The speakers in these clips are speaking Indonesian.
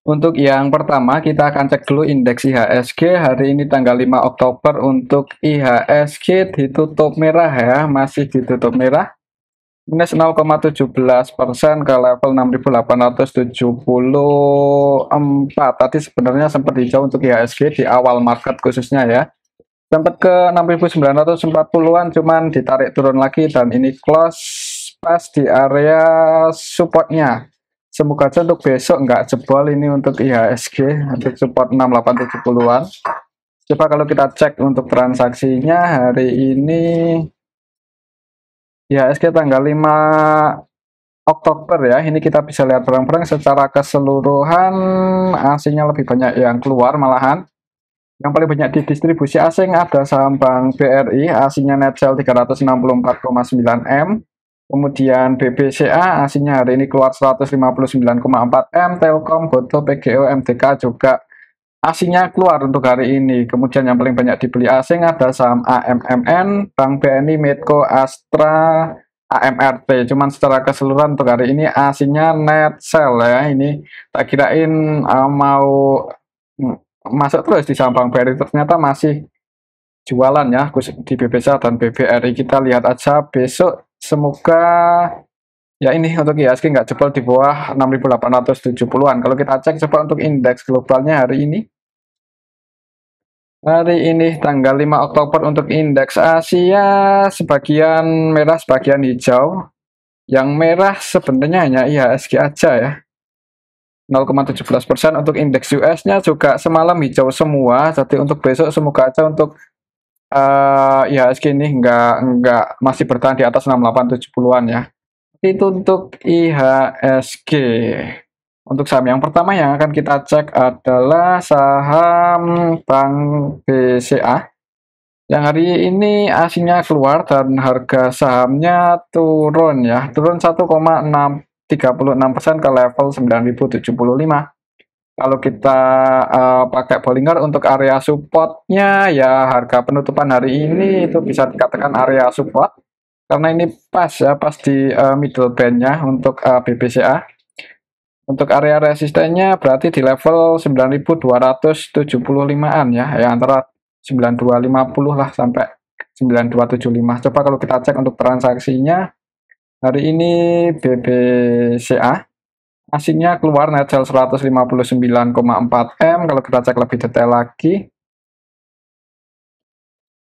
Untuk yang pertama, kita akan cek dulu indeks IHSG hari ini tanggal 5 Oktober. Untuk IHSG ditutup merah ya, masih ditutup merah. Minus 0,17% ke level 6.874. Tadi sebenarnya sempat hijau untuk IHSG di awal market khususnya ya. Sempat ke 6.940-an, cuman ditarik turun lagi dan ini close pas di area supportnya. Semoga aja untuk besok nggak jebol ini untuk IHSG untuk support 6870-an. Coba kalau kita cek untuk transaksinya hari ini IHSG tanggal 5 Oktober ya. Ini kita bisa lihat bareng-bareng secara keseluruhan asingnya lebih banyak yang keluar malahan. Yang paling banyak didistribusi asing ada saham Bank BRI, asingnya net sell 364,9 M. Kemudian BBCA aslinya hari ini keluar 159,4 M, Telkom, Goto, PGO, MTK juga aslinya keluar untuk hari ini. Kemudian yang paling banyak dibeli asing ada saham AMMN, Bank BNI, Medco, Astra, AMRT. Cuman secara keseluruhan untuk hari ini aslinya net sell ya. Ini tak kirain mau masuk terus di saham Bank BRI, ternyata masih jualan ya di BBCA dan BBRI. Kita lihat aja besok. Semoga ya ini untuk IHSG nggak jebol di bawah 6.870-an. Kalau kita cek coba untuk indeks globalnya hari ini. Hari ini tanggal 5 Oktober untuk indeks Asia sebagian merah, sebagian hijau. Yang merah sebenarnya hanya IHSG aja ya. 0,17%. Untuk indeks US-nya juga semalam hijau semua. Jadi untuk besok semoga aja untuk IHSG ini nggak masih bertahan di atas 6870-an ya. Itu untuk IHSG. Untuk saham yang pertama yang akan kita cek adalah saham Bank BCA. Yang hari ini aslinya keluar dan harga sahamnya turun ya. Turun 1,36% ke level 9.075. Kalau kita pakai Bollinger untuk area supportnya ya harga penutupan hari ini itu bisa dikatakan area support karena ini pas ya, pas di middle bandnya untuk BBCA. Untuk area resistennya berarti di level 9.275-an ya antara 9250 lah sampai 9275. Coba kalau kita cek untuk transaksinya hari ini BBCA aslinya keluar net sell 159,4 M. Kalau kita cek lebih detail lagi,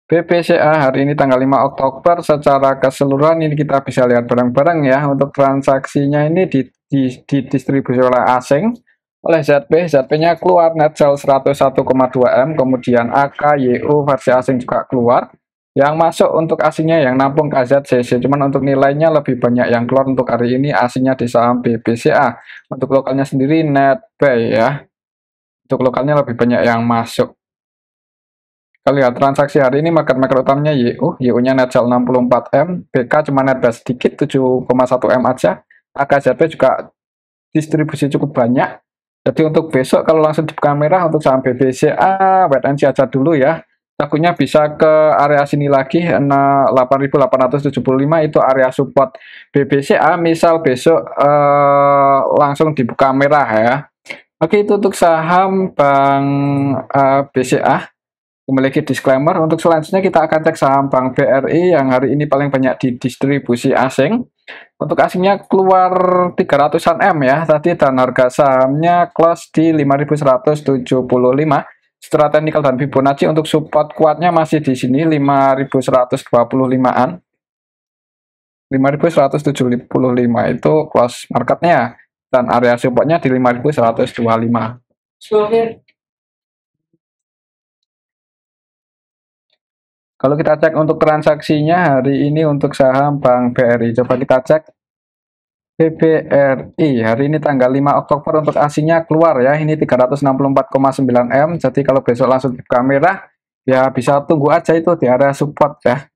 BBCA hari ini tanggal 5 Oktober secara keseluruhan ini kita bisa lihat bareng-bareng ya. Untuk transaksinya ini didistribusi oleh asing, oleh ZP. ZP-nya keluar net sell 101,2 M. Kemudian AK, YU versi asing juga keluar. Yang masuk untuk asingnya yang nampung KZCC, cuman untuk nilainya lebih banyak yang keluar untuk hari ini asingnya di saham BBCA. Untuk lokalnya sendiri NetBuy ya. Untuk lokalnya lebih banyak yang masuk. Kita lihat transaksi hari ini market maker utamanya YU-nya net sell 64 M, BK cuma net buy sedikit 7,1 M aja. AKZP juga distribusi cukup banyak. Jadi untuk besok kalau langsung dibuka merah untuk saham BBCA, wait and see aja dulu ya. Takutnya bisa ke area sini lagi 8.875 itu area support BBCA. Misal besok langsung dibuka merah ya. Oke, itu untuk saham Bank BCA. Memiliki disclaimer. Untuk selanjutnya kita akan cek saham Bank BRI yang hari ini paling banyak didistribusi asing. Untuk asingnya keluar 300-an M ya tadi dan harga sahamnya close di 5.175. Secara teknikal dan Fibonacci untuk support kuatnya masih di sini 5.125-an. 5.175 itu close marketnya dan area supportnya di 5.125. Kalau kita cek untuk transaksinya hari ini untuk saham Bank BRI, coba kita cek BBRI hari ini tanggal 5 Oktober untuk aslinya keluar ya, ini 364,9 M. Jadi kalau besok langsung buka merah ya bisa tunggu aja itu di area support ya,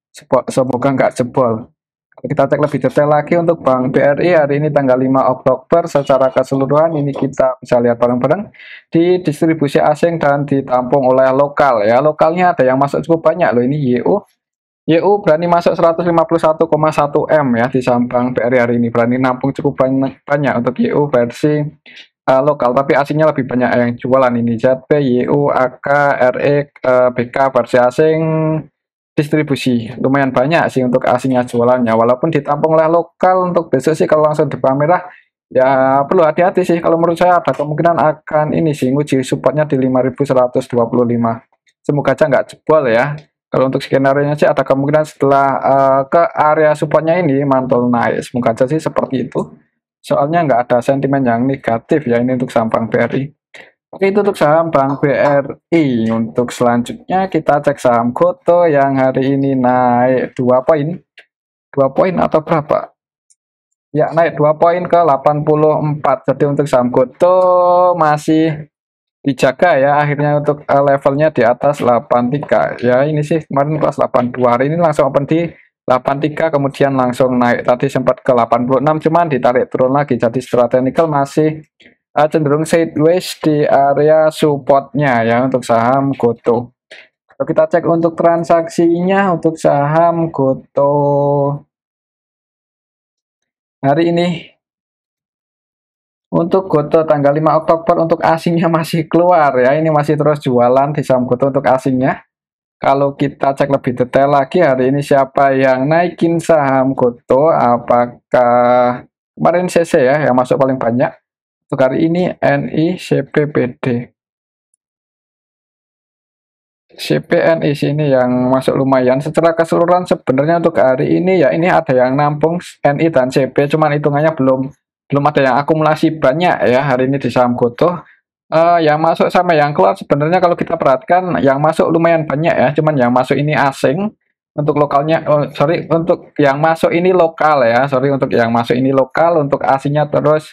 semoga nggak jebol. Kita cek lebih detail lagi untuk Bank BRI hari ini tanggal 5 Oktober secara keseluruhan ini kita bisa lihat bareng-bareng di distribusi asing dan ditampung oleh lokal ya. Lokalnya ada yang masuk cukup banyak loh, ini YU berani masuk 151,1 M ya di saham Bank BRI hari ini, berani nampung cukup banyak untuk YU versi lokal, tapi asingnya lebih banyak yang jualan ini. ZP, YU, AK, RE, BK, versi asing, distribusi. Lumayan banyak sih untuk asingnya jualannya. Walaupun ditampung oleh lokal, untuk besok sih kalau langsung di merah, ya perlu hati-hati sih. Kalau menurut saya ada kemungkinan akan ini sih, nguji supportnya di 5125. Semoga aja nggak jebol ya. Kalau untuk skenario-nya sih ada kemungkinan setelah ke area supportnya ini mantul naik. Semoga aja sih seperti itu. Soalnya nggak ada sentimen yang negatif ya ini untuk saham Bank BRI. Oke, itu untuk saham Bank BRI. Untuk selanjutnya kita cek saham Goto yang hari ini naik 2 poin. 2 poin atau berapa? Ya, naik 2 poin ke 84. Jadi untuk saham Goto masih dijaga ya akhirnya untuk levelnya di atas 83 ya. Ini sih kemarin kelas 82, hari ini langsung open di 83 kemudian langsung naik, tadi sempat ke 86 cuman ditarik turun lagi, jadi secara teknikal masih cenderung sideways di area supportnya ya untuk saham Goto. Kalau kita cek untuk transaksinya untuk saham Goto hari ini, untuk Goto tanggal 5 Oktober untuk asingnya masih keluar ya, ini masih terus jualan di saham Goto untuk asingnya. Kalau kita cek lebih detail lagi hari ini siapa yang naikin saham Goto, apakah kemarin CC ya yang masuk paling banyak. Untuk hari ini NI, CPPD. CPNI sini yang masuk lumayan. Secara keseluruhan sebenarnya untuk hari ini ya ini ada yang nampung NI dan CP, cuman hitungannya belum ada yang akumulasi banyak ya hari ini di saham Goto. Yang masuk sama yang keluar sebenarnya kalau kita perhatikan yang masuk lumayan banyak ya, cuman yang masuk ini asing. Untuk lokalnya, sorry, untuk yang masuk ini lokal ya, sorry, untuk yang masuk ini lokal, untuk asingnya terus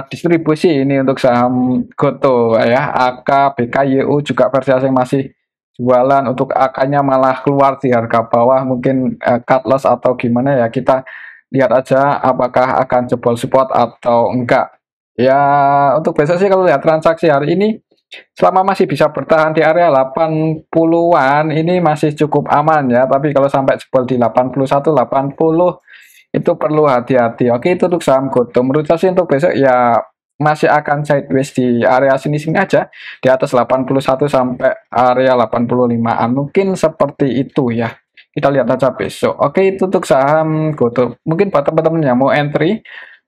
distribusi ini untuk saham Goto ya, AK, BK, YU juga versi asing masih jualan. Untuk AK-nya malah keluar di harga bawah, mungkin cut loss atau gimana ya, kita lihat aja apakah akan jebol support atau enggak. Ya, untuk besok sih kalau lihat transaksi hari ini, selama masih bisa bertahan di area 80-an, ini masih cukup aman ya. Tapi kalau sampai jebol di 81, 80, itu perlu hati-hati. Oke, itu untuk saham Goto. Menurut saya sih untuk besok ya masih akan sideways di area sini-sini aja. Di atas 81 sampai area 85-an. Mungkin seperti itu ya. Kita lihat aja besok. Oke, itu untuk saham Goto. Mungkin buat teman-teman yang mau entry,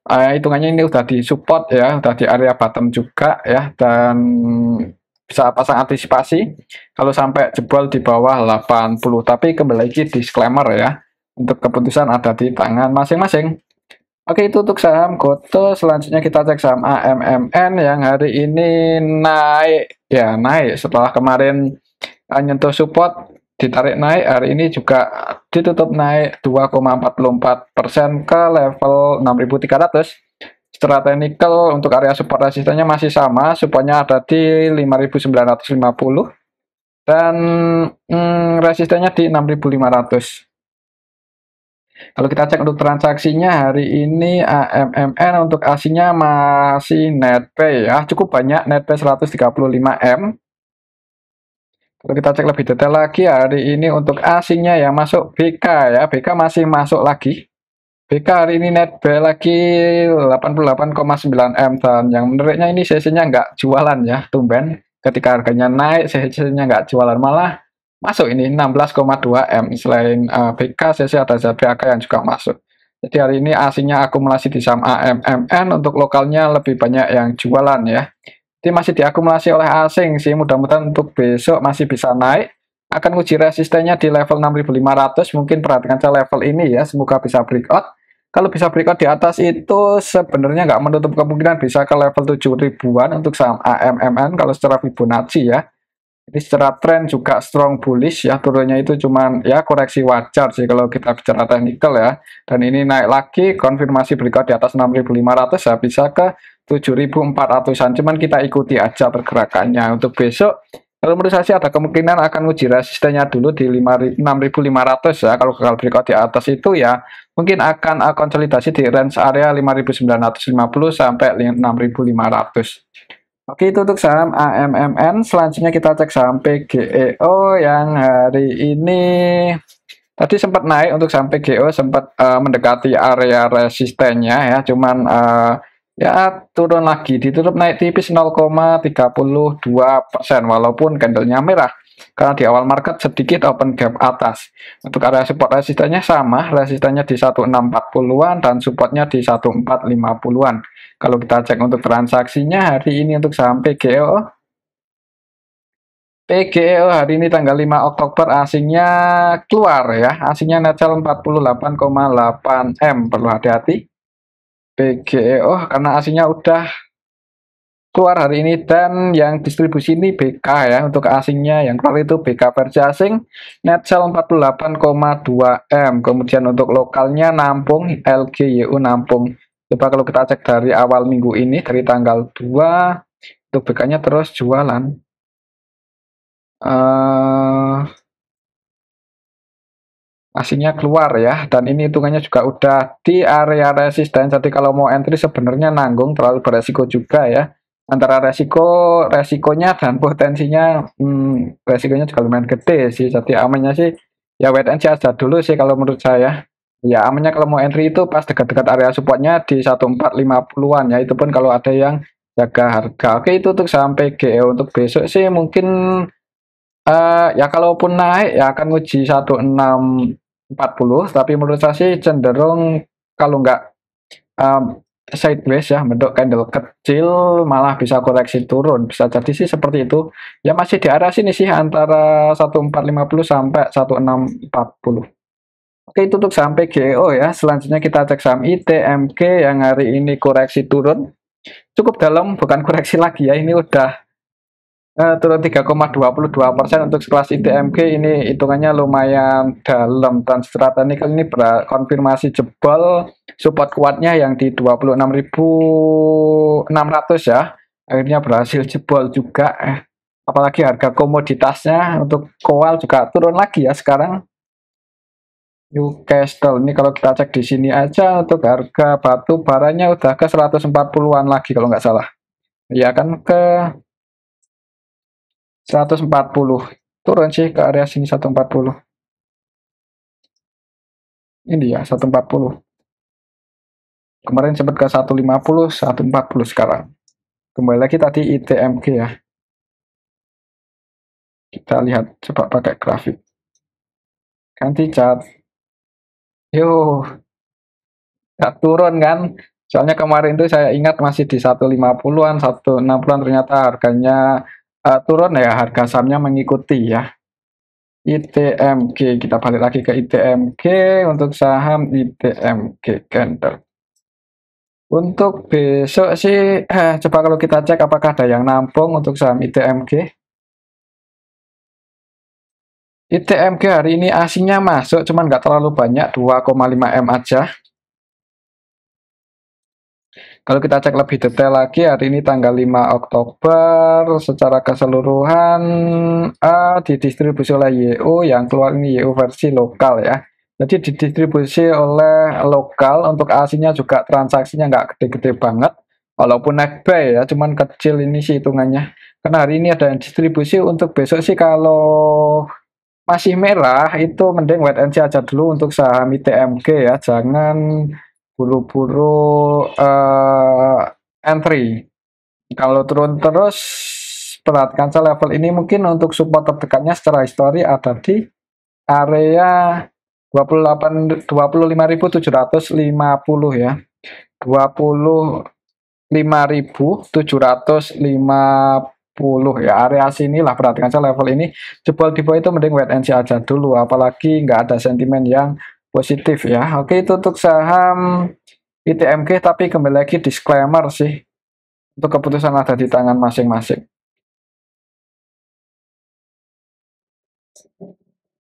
hitungannya ini udah di support ya, udah di area bottom juga ya, dan bisa pasang antisipasi kalau sampai jebol di bawah 80. Tapi kembali lagi disclaimer ya, untuk keputusan ada di tangan masing-masing. Oke, itu untuk saham Goto. Selanjutnya kita cek saham AMMN yang hari ini naik ya, naik setelah kemarin nyentuh support, ditarik naik. Hari ini juga ditutup naik 2,44% ke level 6.300. Secara teknikal untuk area support resistennya masih sama, supportnya ada di 5.950 dan resistennya di 6.500. Kalau kita cek untuk transaksinya hari ini AMMN untuk asingnya masih netpay ya, cukup banyak, netpay 135M. Kalau kita cek lebih detail lagi hari ini untuk asingnya ya masuk BK ya, BK masih masuk lagi. BK hari ini netpay lagi 88,9M, dan yang menariknya ini CC-nya nggak jualan ya, tumben. Ketika harganya naik CC-nya nggak jualan, malah masuk ini 16,2M. Selain BK, CC ada ZBAK yang juga masuk. Jadi hari ini asingnya akumulasi di saham AMMN, untuk lokalnya lebih banyak yang jualan ya. Jadi masih diakumulasi oleh asing sih, mudah-mudahan untuk besok masih bisa naik. Akan uji resistennya di level 6.500, mungkin perhatikan saja level ini ya, semoga bisa breakout. Kalau bisa breakout di atas itu sebenarnya nggak menutup kemungkinan bisa ke level 7.000-an untuk saham AMMN kalau secara Fibonacci ya. Jadi secara tren juga strong bullish ya, turunnya itu cuman ya koreksi wajar sih kalau kita bicara teknikal ya. Dan ini naik lagi, konfirmasi breakout di atas 6.500 ya, bisa ke 7.400-an. Cuman kita ikuti aja pergerakannya. Untuk besok kalau menurut saya sih ada kemungkinan akan uji resistennya dulu di 6.500 ya. Kalau gagal breakout di atas itu ya mungkin akan konsolidasi di range area 5.950 sampai 6.500. Oke, itu untuk saham AMMN. Selanjutnya kita cek saham PGEO yang hari ini tadi sempat naik. Untuk saham PGEO sempat mendekati area resistennya ya, cuman Ya turun lagi, ditutup naik tipis 0,32%, walaupun candlenya merah karena di awal market sedikit open gap atas. Untuk area support resistannya sama, resistannya di 1640-an dan supportnya di 1450-an. Kalau kita cek untuk transaksinya hari ini untuk saham PGEO hari ini tanggal 5 Oktober asingnya keluar ya, asingnya netzel 48,8 M, perlu hati-hati. PGEO karena asingnya udah keluar hari ini, dan yang distribusi ini BK ya, untuk asingnya yang keluar itu BK versi asing net sell 48,2 M. Kemudian untuk lokalnya nampung LGYU nampung. Coba kalau kita cek dari awal minggu ini dari tanggal 2 untuk BK-nya terus jualan. Asingnya keluar ya, dan ini hitungannya juga udah di area resisten. Jadi kalau mau entry sebenarnya nanggung, terlalu beresiko juga ya, antara resikonya dan potensinya. Resikonya juga lumayan gede sih, jadi amannya sih ya wait and see aja dulu sih kalau menurut saya. Ya amannya kalau mau entry itu pas dekat-dekat area supportnya di 1450-an ya, itu pun kalau ada yang jaga harga. Oke, itu untuk sampai GE. Untuk besok sih mungkin ya kalaupun naik ya akan nguji 1640, tapi menurut saya sih cenderung kalau nggak sideways ya, bentuk candle kecil malah bisa koreksi turun, bisa jadi sih seperti itu. Ya masih di area sini sih antara 1450 sampai 1640. Oke, itu untuk saham PGEO ya. Selanjutnya kita cek saham ITMG yang hari ini koreksi turun. Cukup dalam, bukan koreksi lagi ya. Ini udah turun 3,22% untuk kelas ITMG. Ini hitungannya lumayan dalam, dan secara teknikal ini konfirmasi jebol support kuatnya yang di 26.600 ya. Akhirnya berhasil jebol juga. Apalagi harga komoditasnya untuk kowal juga turun lagi ya sekarang. Newcastle ini kalau kita cek di sini aja untuk harga batu baranya udah ke 140-an lagi kalau nggak salah. Ya kan ke 140. Turun sih ke area sini 140. Ini ya 140. Kemarin sempat ke 150, 140 sekarang. Kembali lagi tadi ITMG ya. Kita lihat coba pakai grafik. Ganti cat. Yo, nggak turun kan? Soalnya kemarin tuh saya ingat masih di 150-an, 160-an, ternyata harganya turun ya, harga sahamnya mengikuti ya. ITMG, kita balik lagi ke ITMG untuk saham ITMG candle. Untuk besok sih, coba kalau kita cek apakah ada yang nampung untuk saham ITMG. ITMG hari ini asingnya masuk, cuman nggak terlalu banyak, 2,5 M aja. Kalau kita cek lebih detail lagi, hari ini tanggal 5 Oktober, secara keseluruhan didistribusi oleh YU, yang keluar ini YU versi lokal ya. Jadi didistribusi oleh lokal, untuk asingnya juga transaksinya nggak gede-gede banget, walaupun naik buy ya, cuman kecil ini sih hitungannya. Karena hari ini ada yang distribusi. Untuk besok sih kalau masih merah, itu mending wait and see aja dulu untuk saham ITMG ya, jangan buru-buru entry. Kalau turun terus, perhatikan saja level ini, mungkin untuk support terdekatnya secara histori ada di area 25.750 ya. 25.750 ya, area sinilah, perhatikan saja level ini. Jebol di bawah itu mending wait and see aja dulu, apalagi nggak ada sentimen yang positif ya. Oke, itu untuk saham ITMG, tapi kembali lagi disclaimer sih, untuk keputusan ada di tangan masing-masing.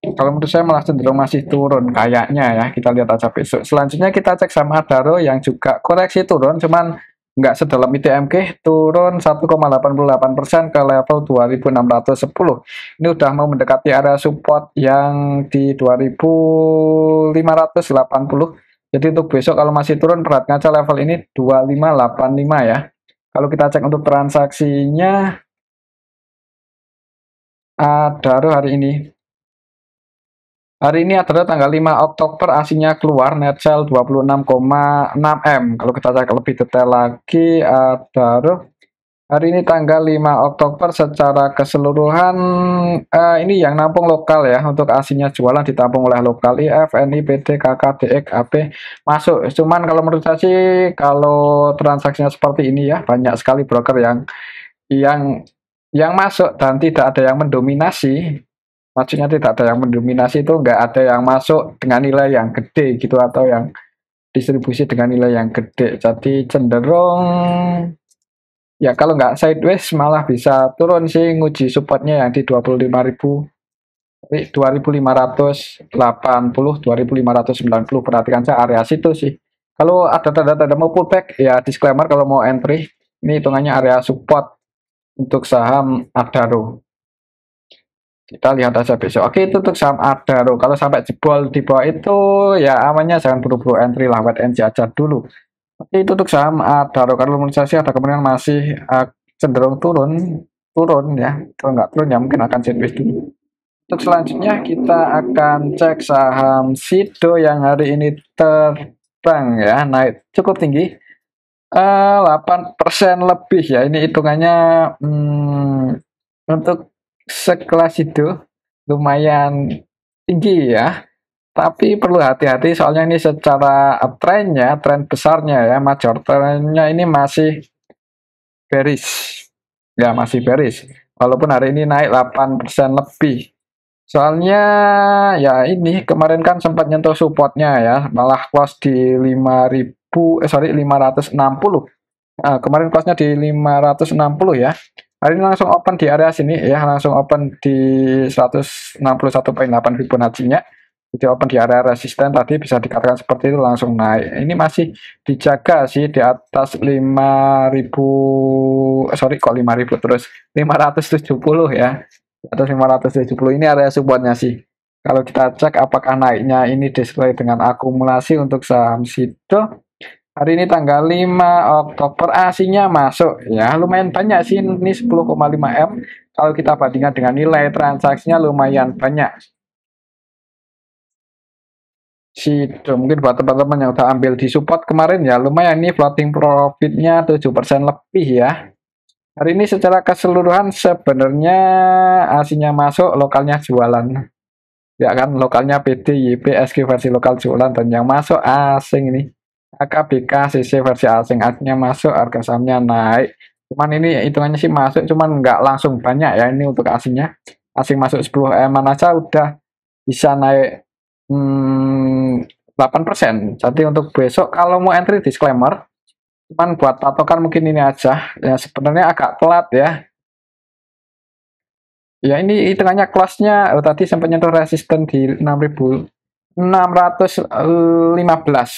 Kalau menurut saya malah cenderung masih turun kayaknya ya, kita lihat aja besok. Selanjutnya kita cek saham Adaro yang juga koreksi turun, cuman nggak sedalam ITMG, turun 1,88% ke level 2610. Ini udah mau mendekati area support yang di 2580. Jadi untuk besok kalau masih turun, perhatikan aja level ini 2585 ya. Kalau kita cek untuk transaksinya, Adaro hari ini Hari ini adalah tanggal 5 Oktober, aslinya keluar net sale 26,6 M. Kalau kita cek lebih detail lagi, ada hari ini tanggal 5 Oktober secara keseluruhan ini yang nampung lokal ya. Untuk aslinya jualan ditampung oleh lokal IF, NI, PD, KK, DX, AP masuk. Cuman kalau menurut saya sih kalau transaksinya seperti ini ya, banyak sekali broker yang yang masuk dan tidak ada yang mendominasi. Maksudnya tidak ada yang mendominasi itu nggak ada yang masuk dengan nilai yang gede gitu atau yang distribusi dengan nilai yang gede. Jadi cenderung ya kalau nggak sideways malah bisa turun sih, nguji supportnya yang di 25.000, 2580, 2590. Perhatikan saya area situ sih. Kalau ada tanda-tanda mau pullback ya disclaimer, kalau mau entry ini hitungannya area support untuk saham Adaro. Kita lihat aja besok. Oke, itu untuk saham Adaro. Kalau sampai jebol di bawah itu ya amannya jangan buru-buru entry lah, wait and see aja dulu. Oke, itu untuk saham Adaro. Kalau menurut saya sih ada kemungkinan masih cenderung turun ya. Kalau nggak turun ya mungkin akan sideways dulu. Untuk selanjutnya kita akan cek saham Sido yang hari ini terbang ya, naik cukup tinggi. 8% lebih ya. Ini hitungannya untuk sekelas itu lumayan tinggi ya. Tapi perlu hati-hati soalnya ini secara trennya, tren besarnya ya, major trennya ini masih bearish. Ya, masih bearish. Walaupun hari ini naik 8% lebih. Soalnya ya ini kemarin kan sempat nyentuh supportnya ya, malah close di 560. Kemarin close-nya di 560 ya. Hari ini langsung open di area sini ya, langsung open di 161,8 Fibonacci-nya. Jadi open di area resisten tadi bisa dikatakan seperti itu, langsung naik. Ini masih dijaga sih di atas 5.000, kok 5.000 terus 570 ya. Di atas 570 ini area supportnya sih. Kalau kita cek apakah naiknya ini disesuai dengan akumulasi untuk saham Sido. Hari ini tanggal 5 Oktober aslinya masuk ya, lumayan banyak sih, ini 10,5 M. Kalau kita bandingkan dengan nilai transaksinya lumayan banyak. Sido mungkin buat teman-teman yang udah ambil di support kemarin ya lumayan, nih floating profitnya 7% lebih ya. Hari ini secara keseluruhan sebenarnya aslinya masuk, lokalnya jualan. Ya kan, lokalnya PD, YP, SQ versi lokal jualan, dan yang masuk asing ini. AKBK, CC versi asing, artinya masuk, harga sahamnya naik. Cuman ini hitungannya sih masuk, cuman nggak langsung banyak ya ini untuk asingnya. Asing masuk 10 M aja udah bisa naik 8%. Jadi untuk besok kalau mau entry disclaimer, cuman buat patokan mungkin ini aja. Ya sebenarnya agak telat ya. Ya ini hitungannya kelasnya tadi sampai nyentuh resisten di 6.615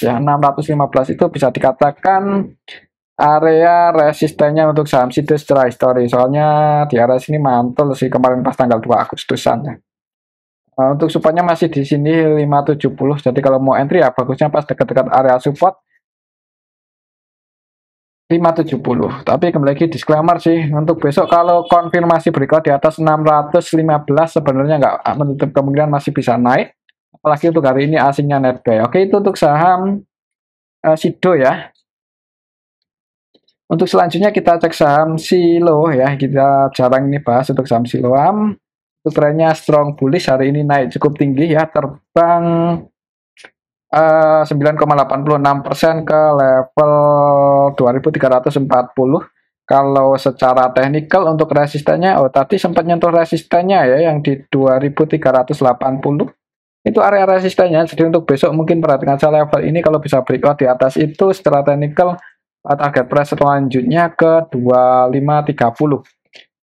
ya. 615 itu bisa dikatakan area resistennya untuk saham Sido secara histori. Soalnya di area sini mantul sih kemarin pas tanggal 2 Agustusan ya. Untuk supportnya masih di sini 570. Jadi kalau mau entry ya bagusnya pas dekat-dekat area support 570. Tapi kembali lagi disclaimer sih, untuk besok kalau konfirmasi berikut di atas 615 sebenarnya nggak menutup kemungkinan masih bisa naik. Apalagi untuk hari ini asingnya net buy. Oke, itu untuk saham Sido ya. Untuk selanjutnya kita cek saham Silo ya. Kita jarang ini bahas untuk saham Siloam. Untuk trennya strong bullish, hari ini naik cukup tinggi ya, terbang 9,86% ke level 2340. Kalau secara teknikal untuk resistennya, tadi sempat nyentuh resistennya ya yang di 2380. Itu area resistennya. Jadi untuk besok mungkin perhatikan saya level ini kalau bisa breakout di atas itu secara teknikal, target price selanjutnya ke 2530.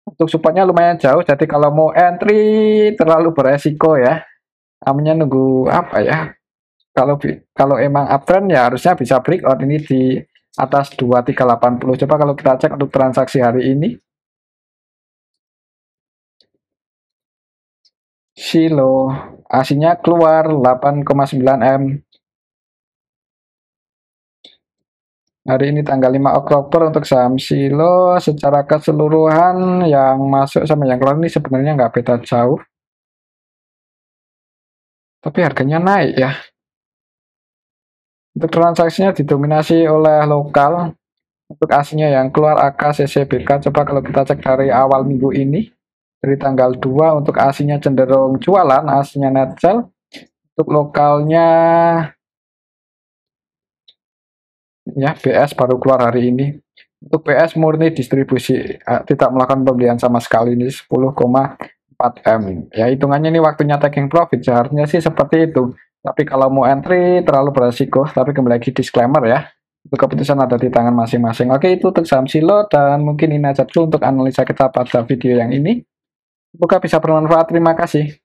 Untuk supportnya lumayan jauh, jadi kalau mau entry terlalu beresiko ya. Namanya nunggu apa ya? Kalau emang uptrend ya harusnya bisa breakout ini di atas 2380. Coba kalau kita cek untuk transaksi hari ini. Silo aslinya keluar 8,9 M. Hari ini tanggal 5 Oktober untuk saham Silo secara keseluruhan yang masuk sama yang keluar ini sebenarnya nggak beda jauh. tapi harganya naik ya. Untuk transaksinya didominasi oleh lokal. Untuk aslinya yang keluar AK, CCBK, coba kalau kita cek dari awal minggu ini, dari tanggal 2 untuk aslinya cenderung jualan, aslinya net sell. Untuk lokalnya ya BS baru keluar hari ini. Untuk BS murni distribusi, tidak melakukan pembelian sama sekali, ini 10,4 M. Ya hitungannya ini waktunya taking profit, seharusnya sih seperti itu. Tapi kalau mau entry terlalu beresiko, tapi kembali lagi disclaimer ya. Itu keputusan ada di tangan masing-masing. Oke, itu untuk saham silo, dan mungkin ini aja dulu untuk analisa kita pada video yang ini. Semoga bisa bermanfaat. Terima kasih.